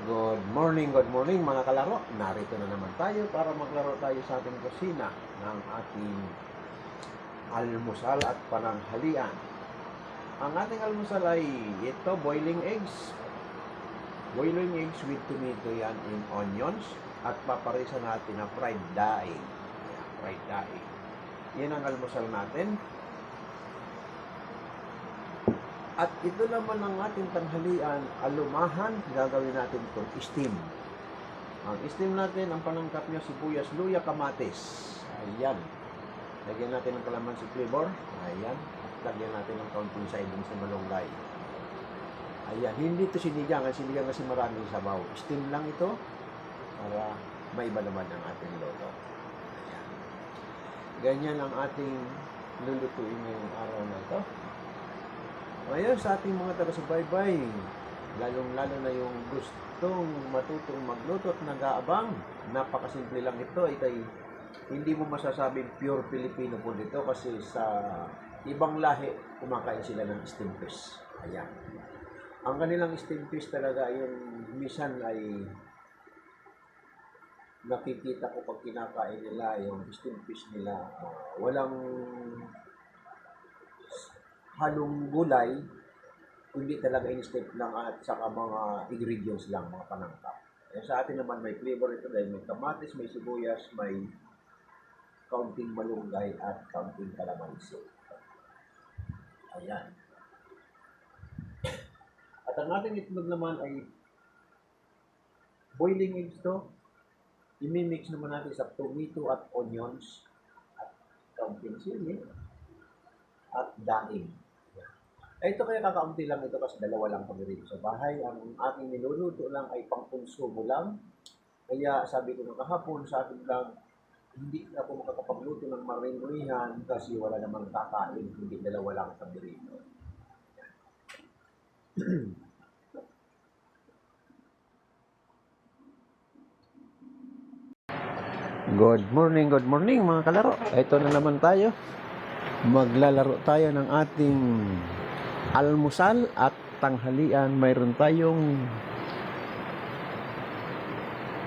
Good morning mga kalaro. Narito na naman tayo para maglaro tayo sa ating kusina ng ating almusal at pananghalian. Ang ating almusal ay ito, boiling eggs. Boiling eggs with tomato yan and onions. At paparisa natin na fried daing. Fried daing. Yan ang almusal natin. At ito naman ang ating tanghalian, alumahan, gagawin natin itong steam. Ang steam natin, ang panangkap niya, sibuyas, luya, kamatis. Ayan. Lagyan natin ng kalamansi flavor. Ayan. At lagyan natin ng kaunting siding sa malunggay. Ayan. Hindi ito sinigang. Ang sinigang kasi maraming sabaw. Steam lang ito para maiba naman ang ating luto. Ayan. Ganyan ang ating lulutuin ngayong araw na ito. Ngayon sa ating mga taga-subaybay, lalong-lalo na yung gustong matutong magluto at nag-aabang, napakasimple lang ito. Ikay, hindi mo masasabing pure Filipino po dito kasi sa ibang lahi, kumakain sila ng steamed fish. Ayan. Ang kanilang steamed fish talaga, yung minsan ay nakikita ko pag kinakain nila, yung steamed fish nila, walang halong gulay, kundi talaga in-step lang at saka mga ingredients lang, mga panangkap. Eh, sa atin naman may flavor ito dahil may kamatis, may sibuyas, may kaunting malunggay at kaunting kalamansi. Ayan. At ang ating itlog naman ay boiling eggs to. I-mix naman natin sa tomato at onions at kaunting sili at daing. Ito kaya kakaunti lang ito kasi dalawa lang kami rito sa bahay. Ang aking niluluto lang ay pang-konsumo lang. Kaya sabi ko nung kahapon sa akin lang, hindi ako makakapagluto ng marinurihan kasi wala namang kakain. Hindi dalawa lang kami rito. Good morning mga kalaro. Ito na naman tayo. Maglalaro tayo ng ating almusal at tanghalian. Mayroon tayong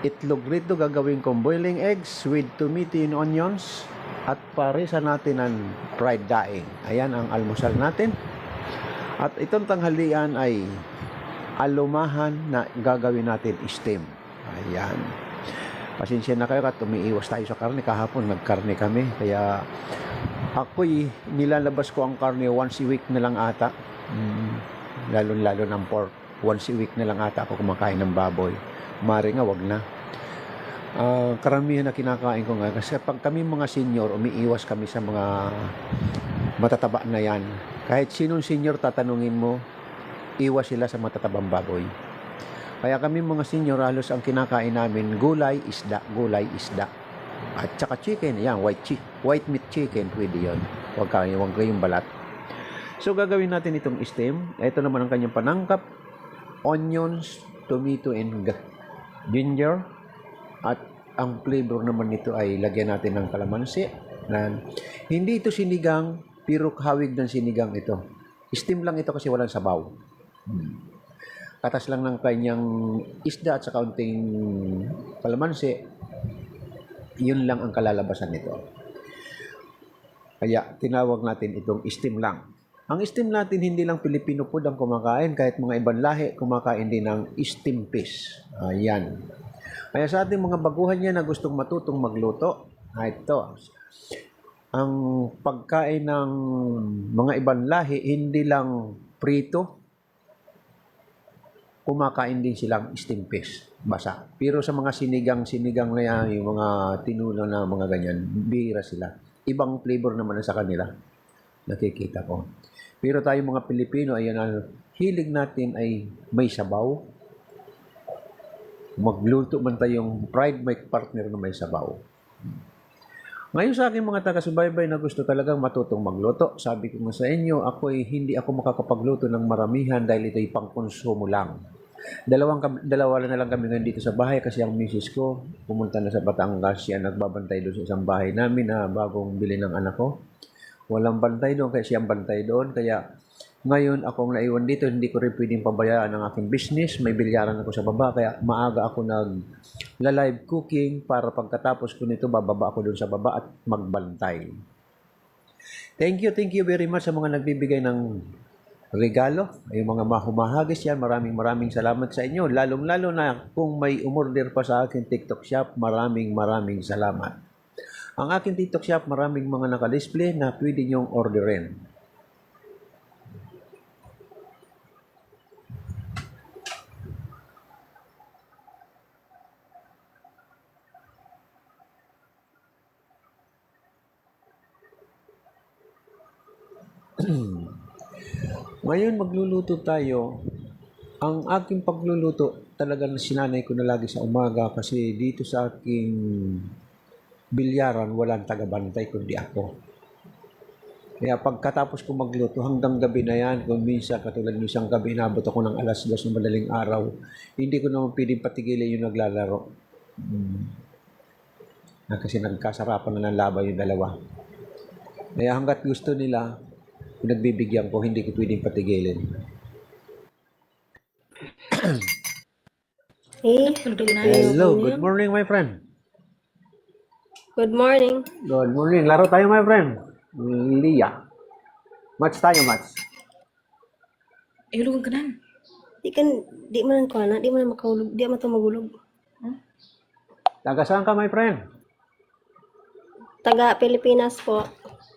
itlog rito, gagawin kong boiling eggs with tomato and onions at parisa natin ang fried daing. Ayan ang almusal natin. At itong tanghalian ay alumahan na gagawin natin steam. Ayan. Pasensya na kayo at umiiwas tayo sa karne. Kahapon nagkarne kami, kaya ako'y nilalabas ko ang karne once a week na lang ata. Lalo ng pork. Once a week na lang ata ako kumakain ng baboy. Mari nga, wag na. Karamihan na kinakain ko nga. Kasi pag kami mga senior, umiiwas kami sa mga matataba na yan. Kahit sinong senior tatanungin mo, iwas sila sa matatabang baboy. Kaya kami mga senior, halos ang kinakain namin, gulay, isda. At saka chicken, yan, white meat chicken, pwede yun. Huwag kayong balat. So, gagawin natin itong steam. Ito naman ang kanyang panangkap. Onions, tomato, and ginger. At ang flavor naman nito ay lagyan natin ng kalamansi. Hindi ito sinigang, pero hawig ng sinigang ito. Steam lang ito kasi walang sabaw. Katas lang ng kanyang isda at sa kaunting kalamansi. Yun lang ang kalalabasan nito. Kaya tinawag natin itong steam lang. Ang steam natin hindi lang Filipino food ang kumakain, kahit mga ibang lahi kumakain din ng steam fish. Ayan. Kaya sa ating mga baguhan niya na gustong matutong magluto, ito. Ang pagkain ng mga ibang lahi hindi lang prito, kumakain din silang steam fish, basa. Pero sa mga sinigang na yan, yung mga tinulo na mga ganyan, bihira sila. Ibang flavor naman sa kanila, nakikita ko. Pero tayo mga Pilipino, ayan, hilig natin ay may sabaw. Magluto man tayong fried, may partner na may sabaw. Ngayon sa aking mga taga-subaybay na gusto talagang matutong magluto, sabi ko nga sa inyo, hindi ako makakapagluto ng maramihan dahil ito'y pang-konsumo lang. Dalawa na lang kami ngayon dito sa bahay kasi ang misis ko pumunta na sa Batangas. Siya nagbabantay doon sa isang bahay namin na bagong bili ng anak ko. Walang bantay doon kasi siyang bantay doon. Kaya Ngayon, akong naiwan dito, hindi ko rin pwedeng pabayaan ang aking business. May bilyaran ako sa baba, kaya maaga ako nag-live cooking para pagkatapos ko nito, bababa ako dun sa baba at magbantay. Thank you very much sa mga nagbibigay ng regalo. Yung mga mahumahagis yan, maraming salamat sa inyo. Lalong-lalo na kung may umorder pa sa akin TikTok shop, maraming salamat. Ang aking TikTok shop, maraming mga naka-display na pwede nyong orderin. Ngayon magluluto tayo. Ang aking pagluluto, talagang sinanay ko na lagi sa umaga kasi dito sa aking bilyaran, walang tagabantay kundi ako. Kaya pagkatapos ko magluto, hanggang gabi na yan, kung minsan, katulad ng isang gabi, inabot ako ng alas 2 ng madaling araw, hindi ko naman pwedeng patigilin yung naglalaro. Kasi nagkasarapan na ng laban yung dalawa. Kaya hanggat gusto nila, pinagbibigyan ko, hindi ko pwedeng patigilin. Hello, good morning my friend. Good morning. Good morning. Laro tayo my friend. Lia. Match tayo, match. Lugan ka nan. Di man ko na, di man makahulog, di man to magulog. Taga saan ka my friend? Taga Pilipinas po.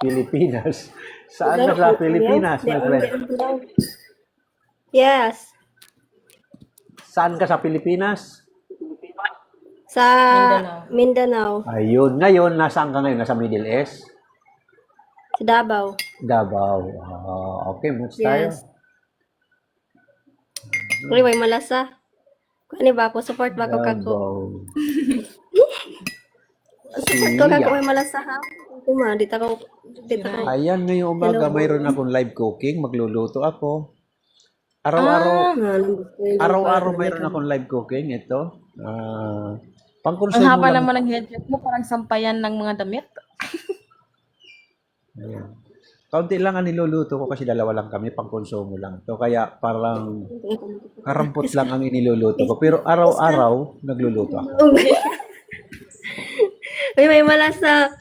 Pilipinas. Saan ka sa Pilipinas my friend? Yes. Saan ka sa Pilipinas? Sa Mindanao. Ayun. Ngayon, nasaan ka ngayon? Nasa Middle East? Sa Davao. Davao. Okay, match tayo. Yes. Anyway, malasa. Ano ba ako? Support ba ko kako? Davao. Support ko kako may malasa ha? Tuma, dito ko. Ayan, ngayong umaga, mayroon akong live cooking. Magluluto ako. Araw-araw mayroon akong live cooking. Ito. Ang Pangkonsumo haba lang. naman ng headset mo, parang sampayan ng mga damit. Ayan. Kaunti lang ang niluluto ko kasi dalawa lang kami, pangkonsumo lang. So kaya parang karampot lang ang iniluluto ko. Pero araw-araw nagluluto ako. Uy, may malasa.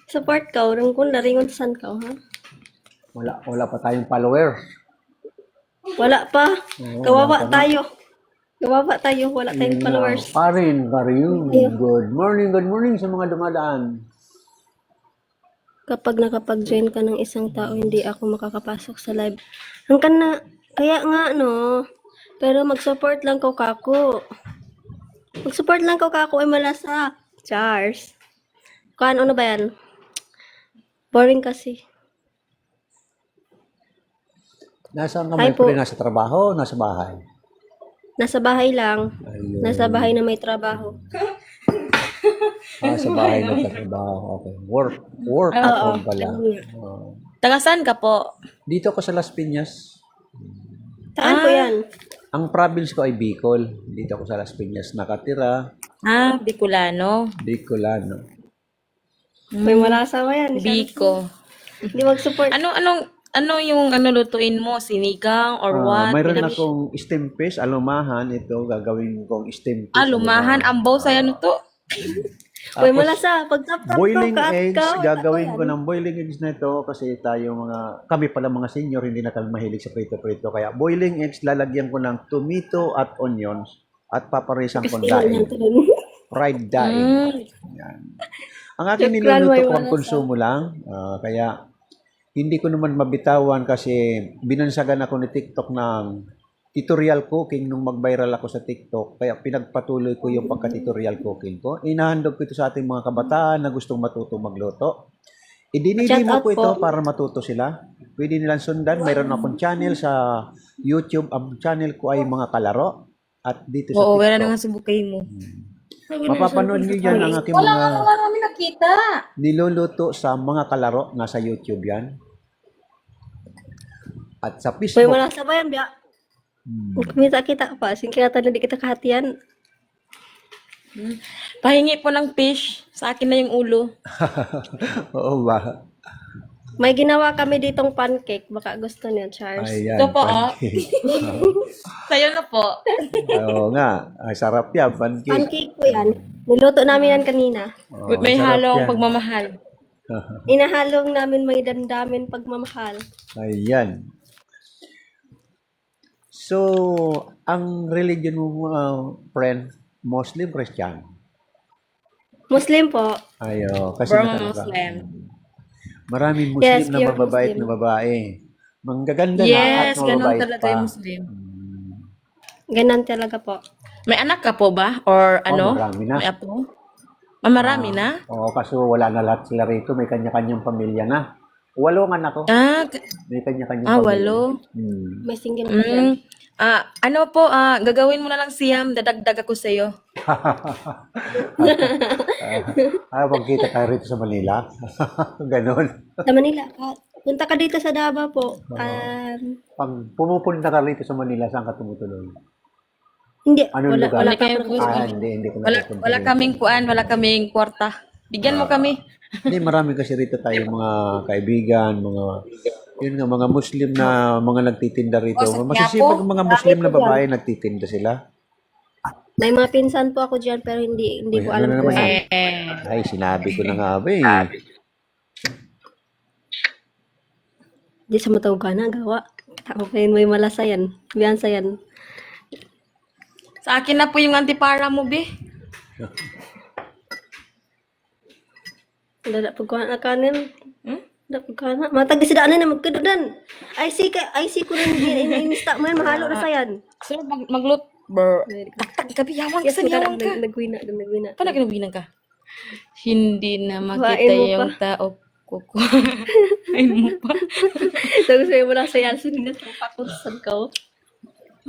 Support ka. Urang ko, naringon saan ka, ha? Wala pa tayong followers. Wala pa. Oo, Kawawa wala pa tayo. Kawawa tayo. Wala tayong followers. Parin. Good morning sa mga dumadaan. Kapag nakapag-join ka ng isang tao, hindi ako makakapasok sa live. Kaya nga, no. Pero mag-support lang ko kako. Mag-support lang ko kako ay malasa. Chars. Ano ba yan? Boring kasi. Nasaan ka Hi may po. pre? Nasa trabaho? Nasa bahay? Nasa bahay lang. Ayun. Nasa bahay na may trabaho. Sa bahay nagtatrabaho. Okay. Work at home pala. Taga saan ka po? Dito ko sa Las Piñas. Saan po yan? Ang province ko ay Bicol. Dito ako sa Las Piñas nakatira. Bicolano. Bicolano. May malasa ba yan? Biko. Hindi mag-support. Ano yung lutuin mo? Sinigang or what? Mayroon akong steam fish, alumahan. Ito, gagawin kong steam fish. Lumahan. Ambaw saya to. May malasa. Pag tap-tap Boiling ka, eggs, gagawin ko ng boiling eggs na ito kasi kami pala mga senior, hindi na kami mahilig sa prito-prito. Kaya boiling eggs, lalagyan ko ng tomato at onions at paparisan ko daing. Fried daing. Yan. Ang aking niluluto ko ang konsumo lang. Kaya hindi ko naman mabitawan kasi binansagan ako ni TikTok ng tutorial cooking nung mag-viral ako sa TikTok. Kaya pinagpatuloy ko yung pagka-tutorial cooking ko. Inahandog ko ito sa ating mga kabataan na gustong matuto magluto. Idinili mo po ito para matuto sila. Pwede nilang sundan. Mayroon akong channel sa YouTube. Ang channel ko ay mga kalaro. At dito sa Oo, TikTok. wala na nga subukay mo. Mapapanood nyo dyan ang aking Wala mga nga kami nakita. niluluto sa mga kalaro. Nasa YouTube yan. At sa May Facebook. malasa ba yan, Bia? Kumita kita pa. Singkiratan na di kita kahatian. Pahingi po ng fish. Sa akin na yung ulo. Oo ba? May ginawa kami ditong pancake. Baka gusto niyo, Charles. Ayan, Ito po, oh. pancake. Sa'yo na po. Oo nga, ay, sarap yan, pancake. Pancake po yan. Niluto namin yan kanina. Oo, May sarap halong yan. pagmamahal. Inahalong namin may damdamin pagmamahal. Ayan. So, ang religion mo, friend, Muslim, Christian? Muslim po. Ayo, kasi Burma nakalagay. Muslim. Maraming Muslim Yes, na pure mababait Muslim. na babae. Manggaganda na at Yes, ganun mababait talaga pa. yung Muslim. Ganon talaga po. May anak ka po ba? Or ano? marami na. May apo? Marami na? Oo, kaso wala na lahat sila rito. May kanya-kanyang pamilya na. 8 anak ko. May kanya-kanyang pamilya. 8. May single po yan. Ano po, gagawin mo na lang siyam, dadagdag ako sa'yo. Magkita tayo rito sa Manila. Ganon. Sa Manila. Punta ka dito sa Davao po. Pag pumupunta ka rito sa Manila, saan ka tumutuloy? Hindi. Anong Wala, lugar? wala pa Kayo po. po. Hindi ko Wala, napupunta wala rito. kaming kuan, wala kaming kwarta. Bigyan mo kami. Hindi, marami kasi rito tayo mga kaibigan, yun nga, mga Muslim na mga nagtitinda rito. O, sa Masisipag Quiapo? mga Muslim na babae nagtitinda sila. May mga pinsan po ako dyan pero hindi Uy, ko ano alam na kung naman? saan. Ay, sinabi ko na nga ba eh. Di sa matawag na gawa. Tao pa yun, may malasayan. Biyansa yan. Sa akin na po yung antipara mo, be. Dada pagkuhan na kanin. Hmm? Dada pagkuhan na. Matag si daanan na magkadudan. IC ko na insta mo yan. Mahalo na sayan. So, maglut. Tak, gabi, yawang Yes, ka, yawang ka. nagwina. Paano ginabinan ka? Hindi na makita Kuhain mo yung tao ko. Kuhain mo pa. So, gusto mo lang sayan. Sunod na pakunsan ka.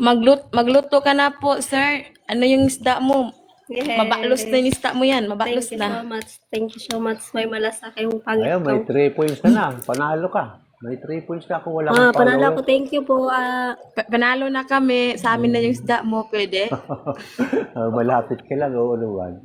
Magluto ka na po, sir. Ano yung isda mo? Yeah. Mabalos na yung isda mo yan. Thank Mabalos you na. so much. Thank you so much. May malasa kayong pangit Ayun, may ko. 3 points ka na. Panalo ka. May 3 points ka kung wala kang Panalo follower. ako. Thank you po. Panalo na kami. Sa amin na yung isda mo, pwede? Malapit ka lang, oo naman.